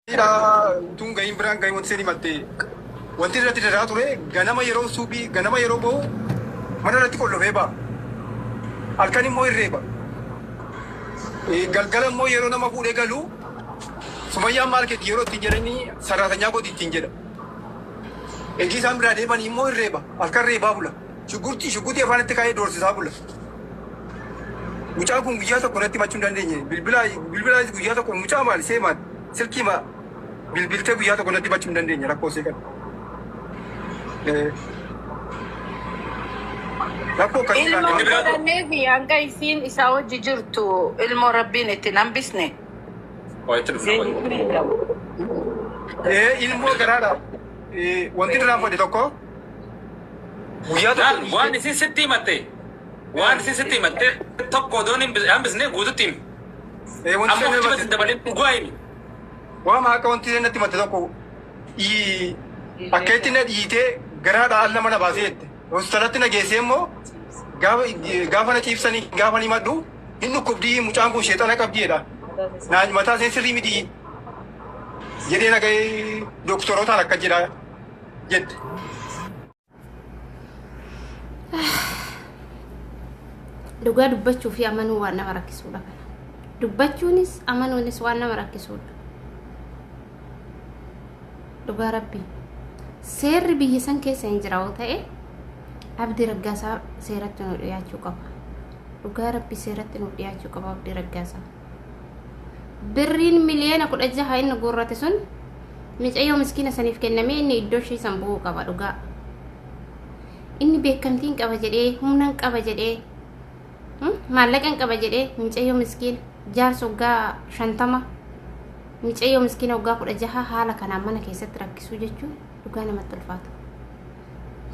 Tun gahin biraan gahin wanti seni matte wanti irratti daraa ture ganama yeroo suubii ganama yeroo ba'u mana irratti qollofee ba'a. Halkan immoo irreeba. Galgala immoo yeroo nama fuudhee galu Sumayyaan maarkeetii yeroo ittiin jedhanii sararatanyaa kooti ittiin jedha. Eegi isaan biraa deemanii immoo irreeba. Halkan reebaa bula. Shugguutii afaanitti kaa'ee doorsisaa bula. Mucaan kun guyyaa tokko natti machuu hin dandeenye. Bilbila guyyaa tokko mucaa maali seemaan silkii maa bilbiltee guyyaa tokko natti machuu hin dandeenye rakkoo see kana. Rakkoo kan ilmoo godhannee fi hanga isiin isaa hojii jirtu ilmoo rabbiin itti hambisne. Ilmoo garaadha. Wanti duraan fadhi tokko guyyaa tokko waan isin sitti himatte waan isin sitti himatte tokko odoon hambisne guututti himi. Ammoo hojii dabalee dhugaa himi. Waama akka wanti natti himatte tokko akka itti na dhiitee garaadha alla mana baasee jette. Hospitaalatti na geessee immoo gaafa na ciibsanii gaafa ni maddu hin dhukkubdii mucaan kun sheexana qabdiidha. Mataa ishee sirrii miti jedhee nagahee doktorotaan akka jedha jette. Dhugaa dubbachuu fi amanuu waan nama rakkisuudha kana. Dubbachuunis amanuunis waan nama rakkisuudha. Dhugaa rabbii seerri biyya san keessa hin jira yoo ta'e Abdii Raggaasaa seeratti nu dhiyaachuu qaba. Dhugaa rabbii seeratti nu dhiyaachuu qaba Abdii Raggaasaa. Birriin miliyoona 16 inni guurrate sun micayyoo miskiina saniif kennamee inni iddoo ishee san bu'uu qaba dhugaa. Inni beekamtiin qaba jedhee humnaan qaba jedhee maallaqan qaba jedhee micayyoo miskiina jaarsa waggaa 50 micayyoo miskiina waggaa 16 haala kanaan mana keessatti rakkisuu jechuun dhugaa namatti ulfaata.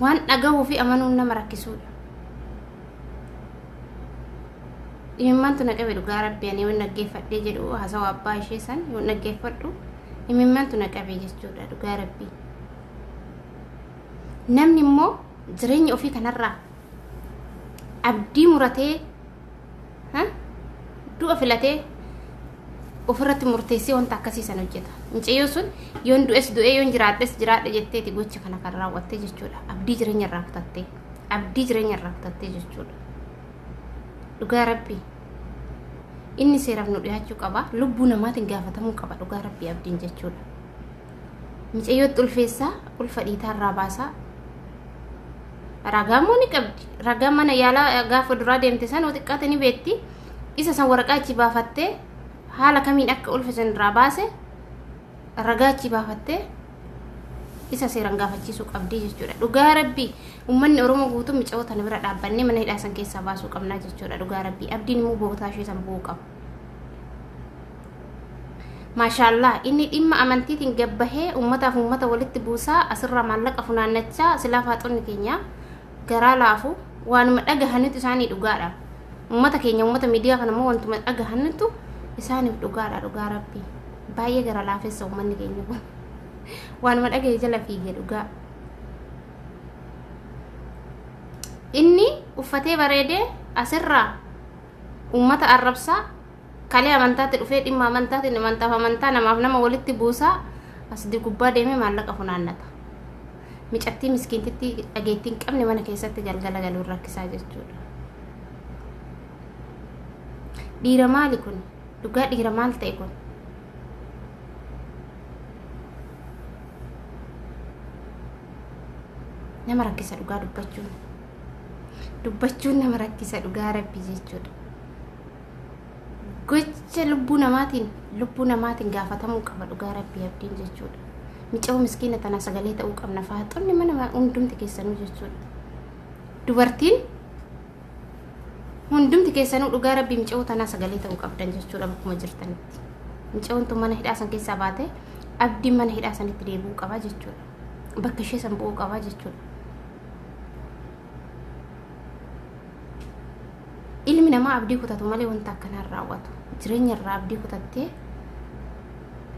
Waan dhagahuu fi amanuun nama rakkisuudha. Imimmaantu na qabe dhugaa rabbii ani yoo naggeeffadhee jedhu haasawaa abbaa ishee san yoo naggeeffadhu imimmaantu na qabe jechuudha dhugaa rabbii. Namni immoo jireenya ofii kanarraa abdii muratee du'a filatee ofirratti murteessee wanta akkasii san hojjeta. Mucayyoo sun yoon du'es du'ee yoon jiraadhes jiraadha jetteeti gocha kana kan raawwattee jechuudha. Abdii jireenya irraa kutattee jechuudha. Dhugaa rabbii inni seeraaf nu dhiyaachuu qaba. Lubbuu namaatiin gaafatamuu qaba dhugaa rabbii abdiin jechuudha. Mucayyootti ulfeessaa ulfa dhiitaa irraa baasaa. Ragaa ni qabdi. Ragaa mana yaalaa gaafa duraa deemte san xiqqaate ni beetti. Isa san waraqaa achi baafattee haala kamiin akka ulfa san irraa baase ragaa achi baafattee isa seeraan gaafachiisuu qabdi jechuudha. Dhugaa rabbii uummanni Oromoo guutuu micayyoo tana bira dhaabbannee mana hidhaa san keessaa baasuu qabnaa jechuudha. Dhugaa rabbii abdiin immoo bootaa ishee san bu'uu qaba. Maashaallah inni dhimma amantiitiin gabbahee uummataaf uummata walitti buusaa asirraa maallaqa funaannachaa silaa faaxonni keenya garaa laafu waanuma dhagahanitu isaanii dhugaadha. Uummata keenya uummata miidiyaa kana immoo wantuma dhagahanitu isaaniif dhugaadha. Dhugaa rabbii baay'ee gara laafessa uummanni keenya kun waanuma dhagahee jala fiigee dhugaa. Inni uffatee bareedee asirraa uummata arrabsaa kalee amantaatti dhufee dhimma amantaatiin amantaaf amantaa namaaf nama walitti buusaa as gubbaa deemee maallaqa funaannata. Micattii miskiintitti dhageettiin qabne mana keessatti galgala galuun rakkisaa jechuudha. Dhiira maali kun? Dhugaa dhiira maal ta'e kun? Nama rakkisa dhugaa dubbachuun. Dubbachuun nama rakkisa dhugaa rabbii jechuudha. Gocha lubbuu namaatiin gaafatamuu qaba dhugaa rabbii abdiin jechuudha. Micayyoo miskiina tana sagalee ta'uu qabna faaxonni mana hundumti keessanuu jechuudha. Dubartiin hundumti keessanuu dhugaa rabbii micayyoo tana sagalee ta'uu qabdan jechuudha bakkuma jirtanitti. Micayyoon tun mana hidhaa san keessaa baate abdiin mana hidhaa sanitti deebi'uu qaba jechuudha. Bakka ishee san bu'uu qaba jechuudha. Ilmi namaa abdii kutatu malee wanta akkanaan raawwatu. Jireenya irraa abdii kutattee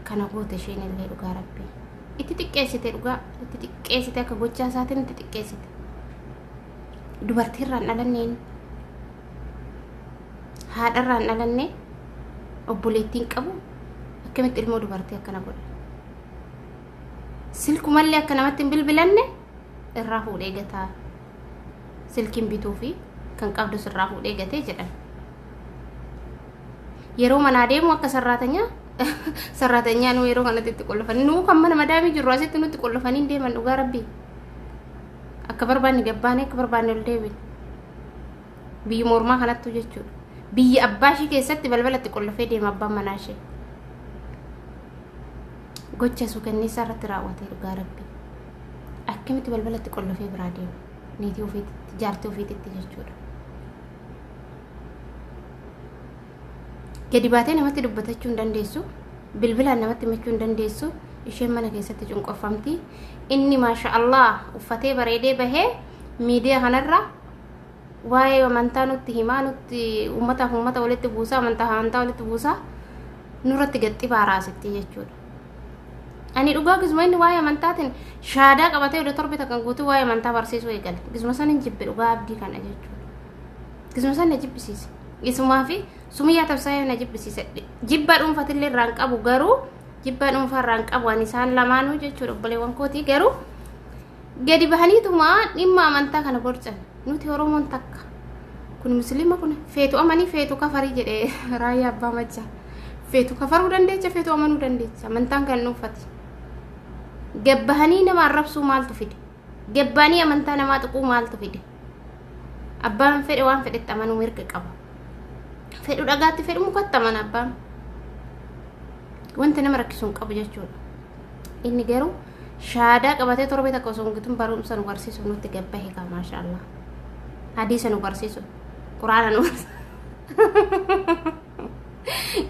kana goote isheen illee dhugaa rabbii. Itti xiqqeessite dhugaa itti xiqqeessite akka gochaa isaatiin itti xiqqeessite. Dubartiirraan dhalanneen haadharraan dhalannee obboleettiin qabu akkamitti ilmoo dubartii akkana godha. silku mallee akka namatti hin bilbilanne irraa fuudhee gataa silkiin bituu fi kan qabdu sirraa fuudhee gatee jedhan yeroo manaa deemu akka sarraatanya nu yeroo kanatti itti qollofanii nu kan mana madaamii jirru asitti nutti qollofanii deeman dhugaa rabbii akka barbaanne gabbaanee akka barbaanne ol deebine biyyi mormaa kanattu jechuudha biyyi abbaa ishii keessatti balbalatti qollofee deema abbaan manaa ishee gocha suukanneessaa irratti raawwatee dhugaa rabbii akkamitti balbalatti qollofee biraa deema niitii ofiitti jaartii ofiitti jechuudha gadi baatee namatti dubbatachuu hin dandeessu bilbilaan namatti himachuu hin dandeessu isheen mana keessatti cunqurfamti inni maasha Allah uffatee bareedee bahee miidiyaa kanarra waa'ee amantaa nutti himaa nutti uummata walitti buusaa amantaa walitti buusaa nurratti gaxxi baaraasitti jechuudha ani dhugaa gizuma inni waa'ee amantaatiin shaadaa qabatee odoo torbe takkan guutuu waa'ee amantaa barsiisuu eegale gizuma san hin jibbe dhugaa abdii kana jechuudha gizuma san na jibbisiise isumaa fi sumiyyaa tabsaayee na jibbisiise jibba dhuunfatillee irraan qabu garuu jibba dhuunfaa irraan qabu ani isaan lamaanuu jechuudha obboleewwan kootii garuu gadi bahaniituma dhimma amantaa kana borcan nuti oromoon takka kun musliima kun feetu amanii feetu kafarii jedhee raayyaa abbaa machaa feetu kafaruu dandeecha feetu amanuu dandeecha amantaan kan dhuunfati gabbahanii nama arrabsuu maaltu fide gabbaanii amantaa namaa tuquu maaltu fide abbaan fedhe waan fedhetti amanuu mirga qaba fedhu dhagaatti fedhu mukatti amana abbaan wanti nama rakkisuun qabu jechuudha inni garuu shaadaa qabatee torbe takka osoo gituun barumsa nu barsiisu nutti gabbahe ka maashaallah hadiisa nu barsiisu quraana nu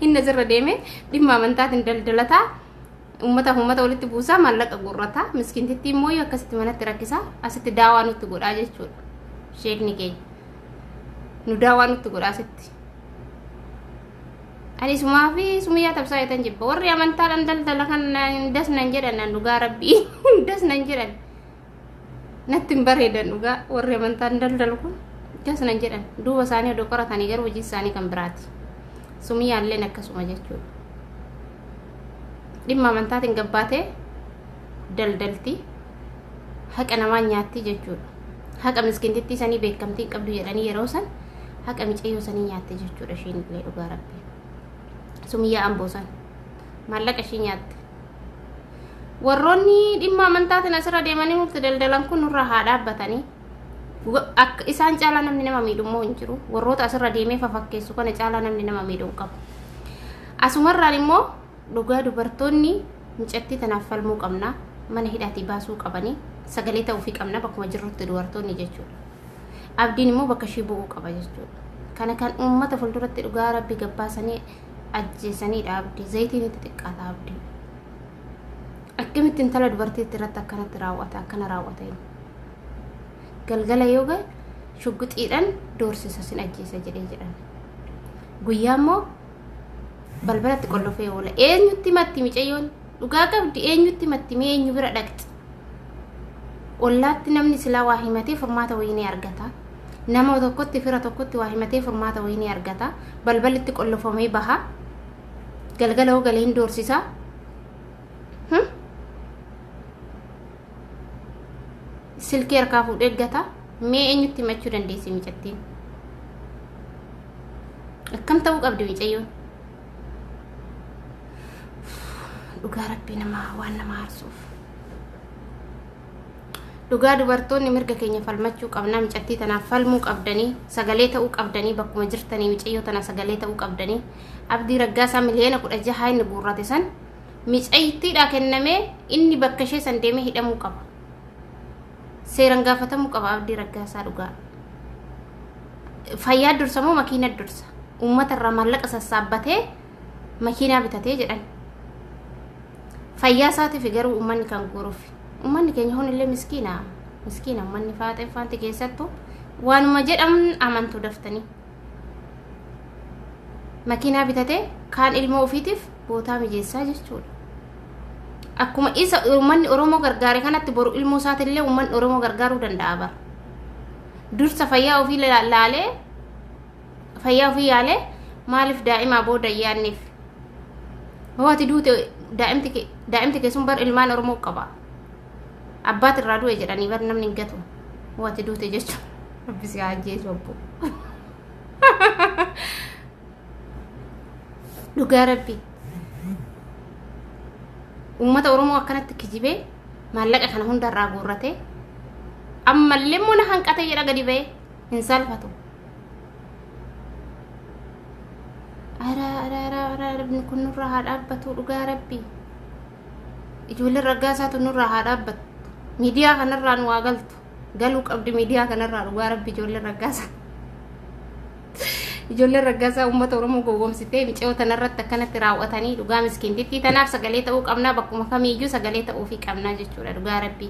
inna jirra deeme dhimma amantaatiin daldalataa ummata walitti buusaa maallaqa gurrataa miskiintittii immoo yoo akkasitti manatti rakkisaa asitti daawaa nutti godhaa jechuudha sheekni keenya nu daawaa nutti godhaa asitti ani sumaa fi sumiyyaa tabsaa yetan jibba warri amantaadhaan daldala kan dasnan jedhan dhugaa rabbii dasnan jedhan natti hin bareedan dhugaa warri amantaan daldalu kun dasnan jedhan duuba isaanii odoo qoratanii garuu hojii isaanii kan biraati sumiyyaalleen akkasuma jechuudha dhimma amantaatiin gabbaatee daldalti haqa namaa nyaatti jechuudha haqa miskiintittii sanii beekamtii qabdu jedhanii yeroo san haqa micayyoo sanii nyaatti jechuudha isheen illee dhugaa rabbii sumiyyaa amboosan maallaqa ishii nyaatte warroonni dhimma amantaatiin asirra deemanii nuti daldalan kun nurra haa dhaabbatanii akka isaan caalaa namni nama miidhummoo hin jiru warroota asirra deemee fafakkeessu kana caalaa namni nama miidhuu qabu asumarraan immoo dhugaa dubartoonni micattii tanaaf falmuu qabna mana hidhaatii baasuu qabanii sagalee ta'uufii qabna bakkuma jirrutti dubartoonni jechuudha abdiin immoo bakka ishii bu'uu qaba jechuudha kana kan uummata fuulduratti dhugaa rabbi gabbaasanii ajjeesanii dhaabdi zayitiin itti xiqqaata abdi akkamitti intala dubartiitti irratti akkanatti raawwata akkana raawwata galgala yoo gahe shugguxiidhaan doorsisa sin ajjeesa jedhee jedhan guyyaa immoo balbalatti qollofee oola eenyutti matti micayyoon dhugaa qabdi eenyutti matti mee eenyu bira dhaqxi ollaatti namni silaa waa himatee furmaata wayii ni argata nama tokkotti fira tokkotti waa himatee furmaata wayii ni argata balbalitti qollofamee baha galgala oo galeen doorsisa silkii harkaa fuudhee eeggata mee eenyutti himachuu dandeessi micattiin akkam ta'uu qabdi micayyoon dhugaa rabbii namaa waan nama aarsuuf dhugaa dubartoonni mirga keenya falmachuu qabna micattii tanaaf falmuu qabdanii sagalee ta'uu qabdanii bakkuma jirtanii micayyoo tana sagalee ta'uu qabdanii abdii raggaasaa miliyoona 16 inni guurrate san micayittiidhaa kennamee inni bakka ishee san deemee hidhamuu qaba seeran gaafatamuu qaba abdii raggaasaa dhugaa fayyaa dursa moo makiina dursa uummata irraa maallaqa sassaabbatee makiinaa bitatee jedhan fayyaa isaatiif garuu uummanni kan guuruuf uummanni keenya hunillee miskiina uummanni faanti keessattuu waanuma jedhamu amantuu daftanii makiinaa bitatee kaan ilmoo ofiitiif bootaa mijeessaa jechuudha akkuma isa uummanni oromoo gargaare kanatti boru ilmoo isaatillee uummanni oromoo gargaaruu danda'a bara dursa fayyaa ofii laalee fayyaa ofii yaalee maaliif daa'imaa booda yaanneef ho'ati duute daa'imti keessum bar ilmaan oromoo qaba Abbaat irraa du'e jedhanii bar namni hin gatu. Waati duute jechuudha. Rabbisi ajjee sobbo. Dhugaa rabbi. Ummata Oromoo akkanatti kijibee maallaqa kana hundarraa guurratee ammallee mona hanqate jedha gadi ba'ee hin salphatu. Ara kun nurraa haa dhaabbatu dhugaa rabbi. Ijoolleen raggaasaatu nurraa haa dhaabbatu. Miidiyaa kanarraa nu waa galtu. Galuu qabdi miidiyaa kanarraa dhugaa rabbi ijoolleen raggaasaa. Ijoolleen raggaasaa uummata Oromoo gowwoomsitee micoo tanarratti akkanatti raawwatanii dhugaa miskiintittii tanaaf sagalee ta'uu qabnaa bakkuma kamiiyyuu sagalee ta'uu fi qabnaa jechuudha dhugaa rabbi.